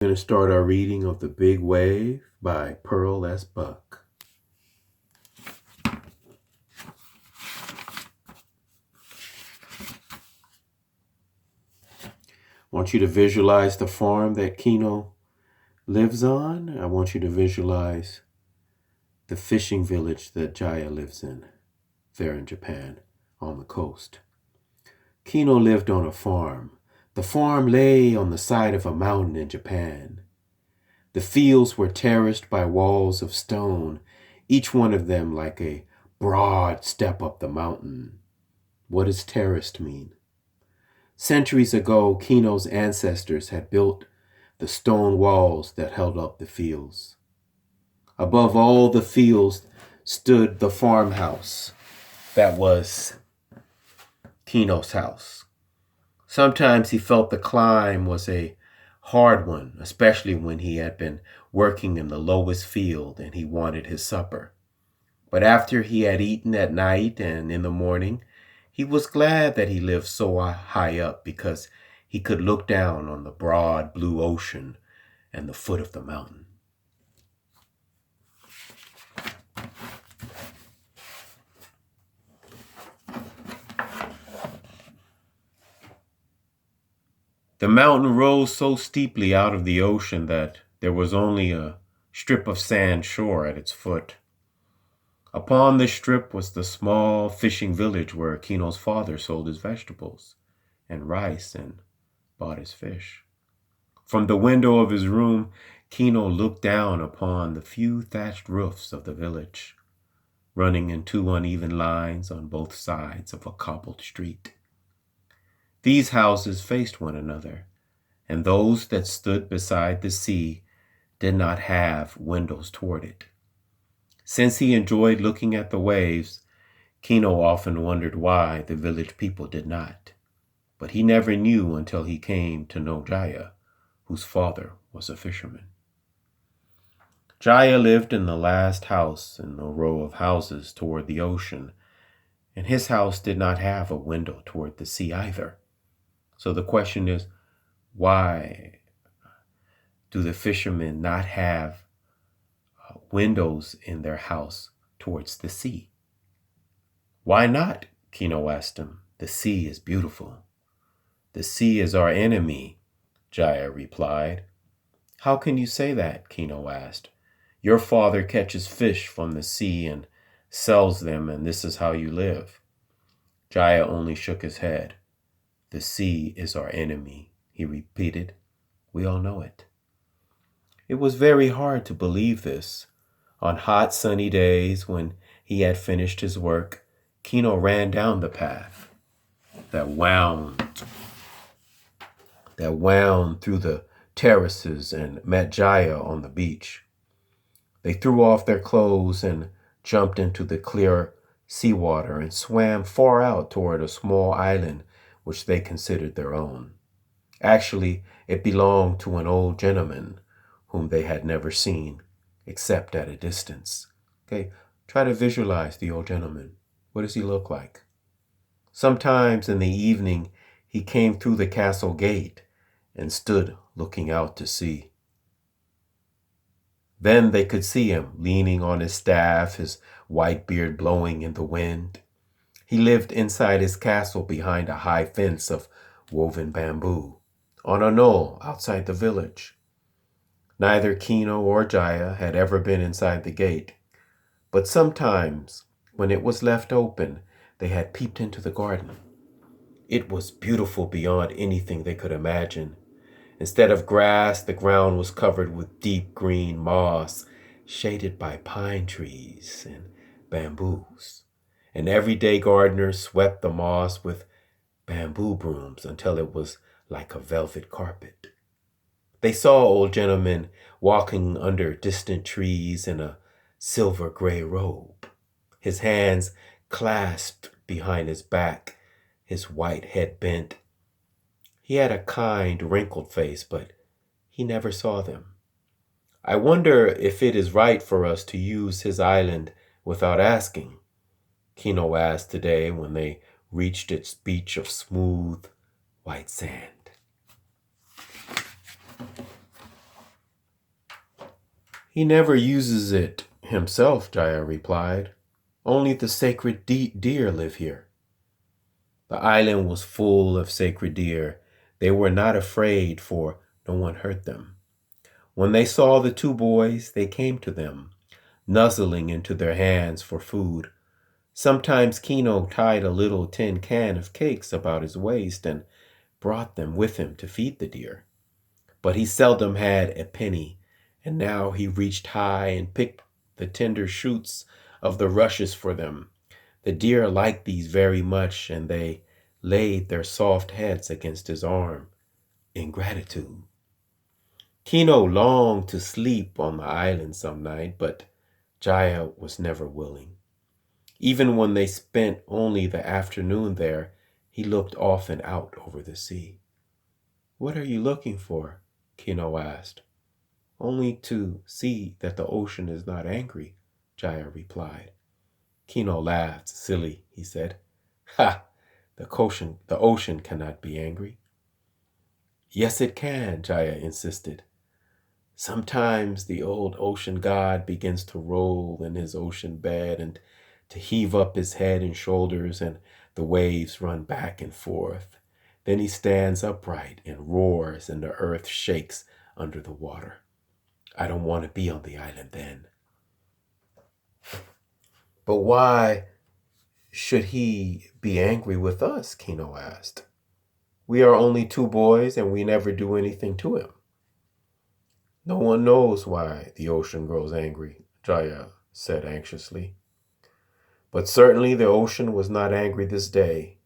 We're going to start our reading of The Big Wave by Pearl S. Buck. I want you to visualize the farm that Kino lives on. I want you to visualize the fishing village that Jaya lives in, there in Japan, on the coast. Kino lived on a farm. The farm lay on the side of a mountain in Japan. The fields were terraced by walls of stone, each one of them like a broad step up the mountain. What does terraced mean? Centuries ago, Kino's ancestors had built the stone walls that held up the fields. Above all the fields stood the farmhouse that was Kino's house. Sometimes he felt the climb was a hard one, especially when he had been working in the lowest field and he wanted his supper. But after he had eaten at night and in the morning, he was glad that he lived so high up because he could look down on the broad blue ocean and the foot of the mountain. The mountain rose so steeply out of the ocean that there was only a strip of sand shore at its foot. Upon this strip was the small fishing village where Kino's father sold his vegetables and rice and bought his fish. From the window of his room, Kino looked down upon the few thatched roofs of the village, running in two uneven lines on both sides of a cobbled street. These houses faced one another, and those that stood beside the sea did not have windows toward it. Since he enjoyed looking at the waves, Kino often wondered why the village people did not. But he never knew until he came to know Jaya, whose father was a fisherman. Jaya lived in the last house in a row of houses toward the ocean, and his house did not have a window toward the sea either. So the question is, why do the fishermen not have windows in their house towards the sea? Why not? Kino asked him. The sea is beautiful. The sea is our enemy, Jaya replied. How can you say that? Kino asked. Your father catches fish from the sea and sells them, and this is how you live. Jaya only shook his head. The sea is our enemy, he repeated. We all know it. It was very hard to believe this. On hot, sunny days when he had finished his work, Kino ran down the path that wound through the terraces and met Jaya on the beach. They threw off their clothes and jumped into the clear seawater and swam far out toward a small island which they considered their own. Actually, it belonged to an old gentleman whom they had never seen, except at a distance. Okay, try to visualize the old gentleman. What does he look like? Sometimes in the evening, he came through the castle gate and stood looking out to sea. Then they could see him leaning on his staff, his white beard blowing in the wind. He lived inside his castle behind a high fence of woven bamboo, on a knoll outside the village. Neither Kino or Jaya had ever been inside the gate, but sometimes, when it was left open, they had peeped into the garden. It was beautiful beyond anything they could imagine. Instead of grass, the ground was covered with deep green moss, shaded by pine trees and bamboos. And everyday gardeners swept the moss with bamboo brooms until it was like a velvet carpet. They saw old gentlemen walking under distant trees in a silver gray robe, his hands clasped behind his back, his white head bent. He had a kind, wrinkled face, but he never saw them. I wonder if it is right for us to use his island without asking, Kino asked today when they reached its beach of smooth, white sand. He never uses it himself, Jaya replied. Only the sacred deer live here. The island was full of sacred deer. They were not afraid, for no one hurt them. When they saw the two boys, they came to them, nuzzling into their hands for food. Sometimes Kino tied a little tin can of cakes about his waist and brought them with him to feed the deer. But he seldom had a penny, and now he reached high and picked the tender shoots of the rushes for them. The deer liked these very much, and they laid their soft heads against his arm in gratitude. Kino longed to sleep on the island some night, but Jaya was never willing. Even when they spent only the afternoon there, he looked often out over the sea. "What are you looking for?" Kino asked. "Only to see that the ocean is not angry," Jaya replied. Kino laughed. "Silly," he said. "Ha! The ocean cannot be angry." "Yes, it can," Jaya insisted. "Sometimes the old ocean god begins to roll in his ocean bed and to heave up his head and shoulders, and the waves run back and forth. Then he stands upright and roars, and the earth shakes under the water. I don't want to be on the island then." "But why should he be angry with us?" Kino asked. "We are only two boys and we never do anything to him." "No one knows why the ocean grows angry," Jaya said anxiously. But certainly the ocean was not angry this day.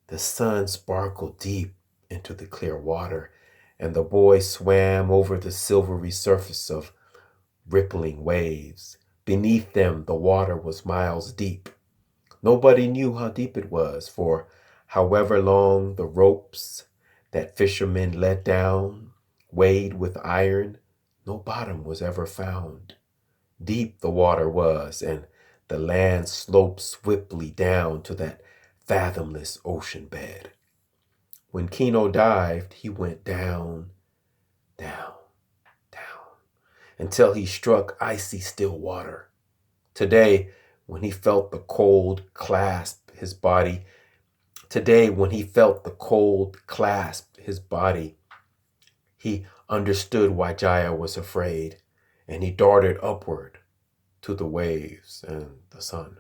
The sun sparkled deep into the clear water, and the boys swam over the silvery surface of rippling waves. Beneath them, the water was miles deep. Nobody knew how deep it was, for however long the ropes that fishermen let down, weighed with iron, no bottom was ever found. Deep the water was, and the land sloped swiftly down to that fathomless ocean bed. When Kino dived, he went down, down, down, until he struck icy still water. Today, when he felt the cold clasp his body, he understood why Jaya was afraid, and he darted upward to the waves and the sun.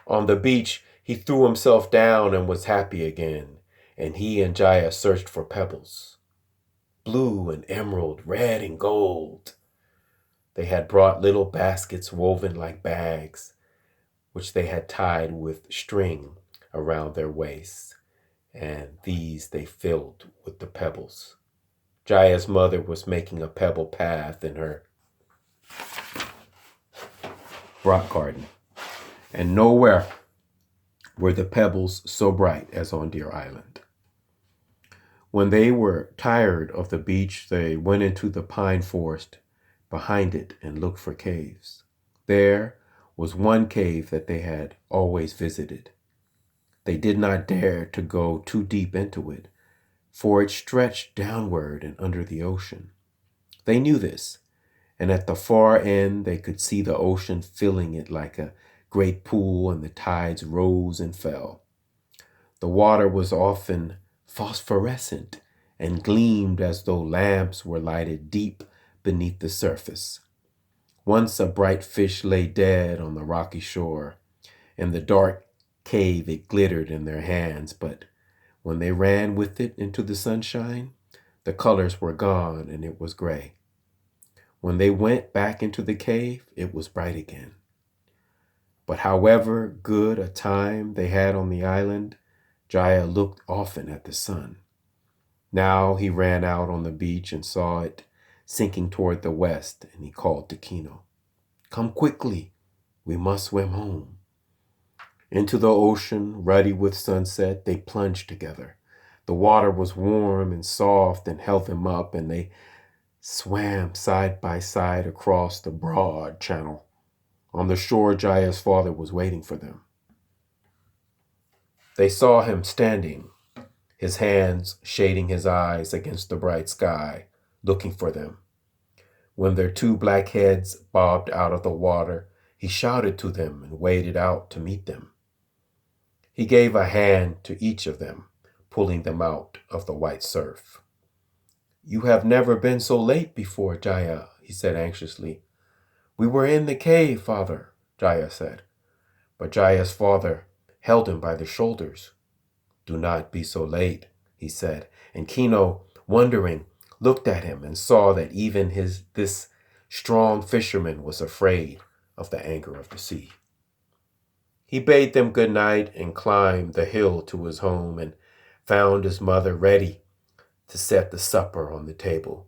On the beach, he threw himself down and was happy again, and he and Jaya searched for pebbles. Blue and emerald, red and gold. They had brought little baskets woven like bags, which they had tied with string around their waists, and these they filled with the pebbles. Jaya's mother was making a pebble path in her rock garden, and nowhere were the pebbles so bright as on Deer Island. When they were tired of the beach, they went into the pine forest behind it and looked for caves. There was one cave that they had always visited. They did not dare to go too deep into it, for it stretched downward and under the ocean. They knew this, and at the far end they could see the ocean filling it like a great pool, and the tides rose and fell. The water was often phosphorescent and gleamed as though lamps were lighted deep beneath the surface. Once a bright fish lay dead on the rocky shore. In the dark cave it glittered in their hands, but when they ran with it into the sunshine, the colors were gone and it was gray. When they went back into the cave, it was bright again. But however good a time they had on the island, Jaya looked often at the sun. Now he ran out on the beach and saw it sinking toward the west, and he called to Kino, "Come quickly, we must swim home." Into the ocean, ruddy with sunset, they plunged together. The water was warm and soft and held them up, and they swam side by side across the broad channel. On the shore, Jaya's father was waiting for them. They saw him standing, his hands shading his eyes against the bright sky, looking for them. When their two black heads bobbed out of the water, he shouted to them and waded out to meet them. He gave a hand to each of them, pulling them out of the white surf. "You have never been so late before, Jaya," he said anxiously. "We were in the cave, father," Jaya said. But Jaya's father held him by the shoulders. "Do not be so late," he said, and Kino, wondering, looked at him and saw that even this strong fisherman was afraid of the anger of the sea. He bade them good night and climbed the hill to his home and found his mother ready to set the supper on the table.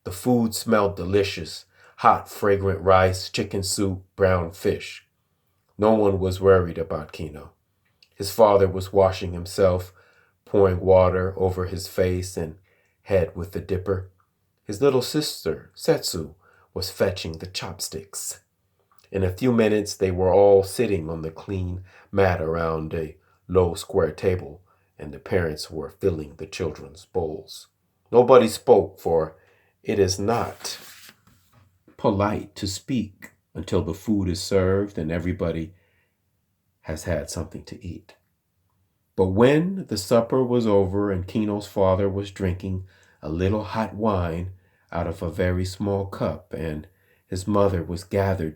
The food smelled delicious: hot, fragrant rice, chicken soup, brown fish. No one was worried about Kino. His father was washing himself, pouring water over his face and head with the dipper. His little sister, Setsu, was fetching the chopsticks. In a few minutes, they were all sitting on the clean mat around a low square table, and the parents were filling the children's bowls. Nobody spoke, for it is not polite to speak until the food is served and everybody has had something to eat. But when the supper was over and Kino's father was drinking a little hot wine out of a very small cup, and his mother was gathering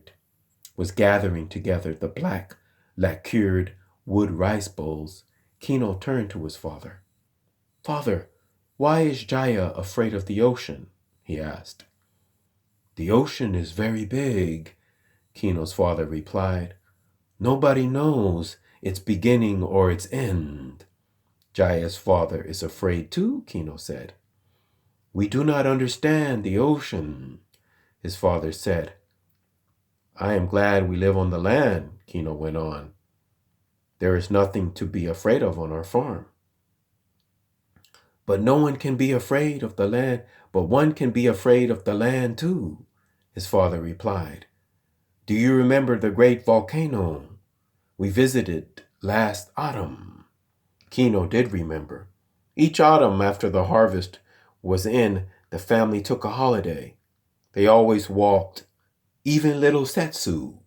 together the black, lacquered wood rice bowls, Kino turned to his father. "Father, why is Jaya afraid of the ocean?" he asked. "The ocean is very big," Kino's father replied. "Nobody knows its beginning or its end." "Jaya's father is afraid too," Kino said. "We do not understand the ocean," his father said. "I am glad we live on the land," Kino went on. "There is nothing to be afraid of on our farm." "But no one can be afraid of the land, but one can be afraid of the land too," his father replied. "Do you remember the great volcano we visited last autumn?" Kino did remember. Each autumn after the harvest was in, the family took a holiday. They always walked, even little Setsu.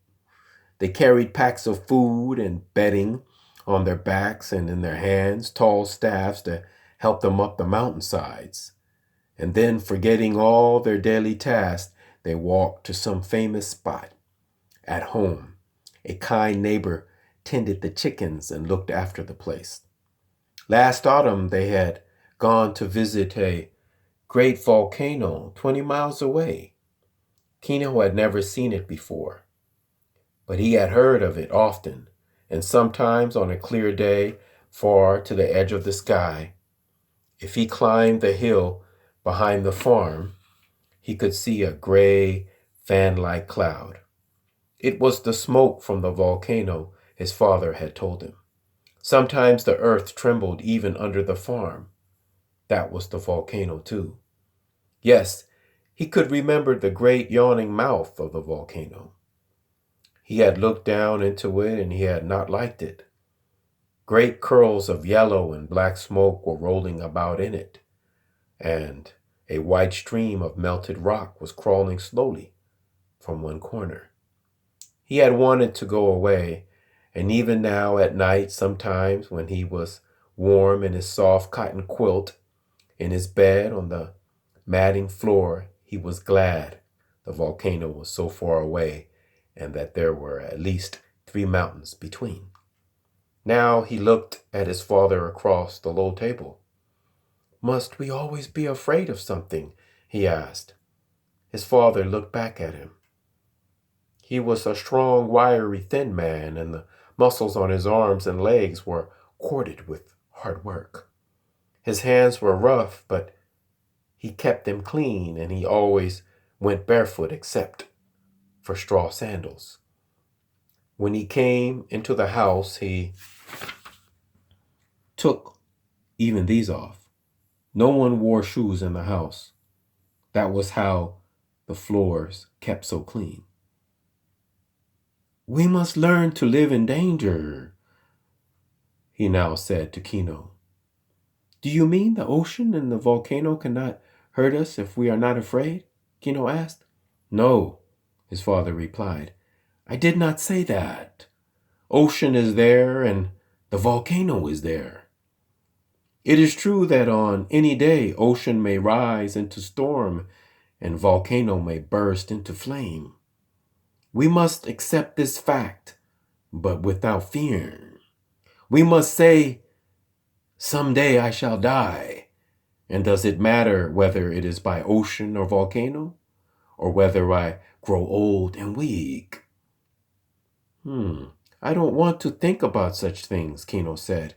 They carried packs of food and bedding on their backs and in their hands, tall staffs to help them up the mountainsides. And then, forgetting all their daily tasks, they walked to some famous spot. At home, a kind neighbor tended the chickens and looked after the place. Last autumn, they had gone to visit a great volcano 20 miles away. Kino had never seen it before, but he had heard of it often, and sometimes on a clear day, far to the edge of the sky, if he climbed the hill behind the farm, he could see a gray, fan-like cloud. It was the smoke from the volcano, his father had told him. Sometimes the earth trembled even under the farm. That was the volcano, too. Yes, he could remember the great yawning mouth of the volcano. He had looked down into it and he had not liked it. Great curls of yellow and black smoke were rolling about in it, and a white stream of melted rock was crawling slowly from one corner. He had wanted to go away, and even now at night, sometimes when he was warm in his soft cotton quilt, in his bed on the matting floor, he was glad the volcano was so far away and that there were at least 3 mountains between. Now he looked at his father across the low table. "Must we always be afraid of something?" he asked. His father looked back at him. He was a strong, wiry, thin man, and the muscles on his arms and legs were corded with hard work. His hands were rough, but he kept them clean, and he always went barefoot except for straw sandals. When he came into the house, he took even these off. No one wore shoes in the house. That was how the floors kept so clean. "We must learn to live in danger," he now said to Kino. "Do you mean the ocean and the volcano cannot hurt us if we are not afraid?" Kino asked. No, his father replied. I did not say that. Ocean is there and the volcano is there. It is true that on any day ocean may rise into storm and volcano may burst into flame. We must accept this fact, but without fear. We must say, someday I shall die. And does it matter whether it is by ocean or volcano, or whether I grow old and weak? I don't want to think about such things, Kino said.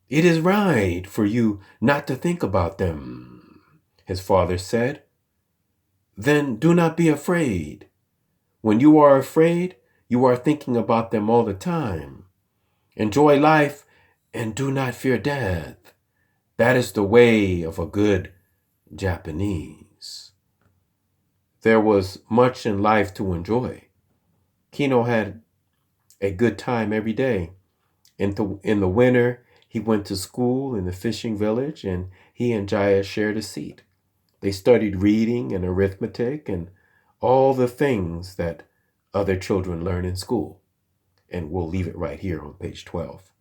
It is right for you not to think about them, his father said. Then do not be afraid. When you are afraid, you are thinking about them all the time. Enjoy life and do not fear death. That is the way of a good Japanese. There was much in life to enjoy. Kino had a good time every day. In the winter, he went to school in the fishing village, and he and Jaya shared a seat. They studied reading and arithmetic and all the things that other children learn in school. And we'll leave it right here on page 12.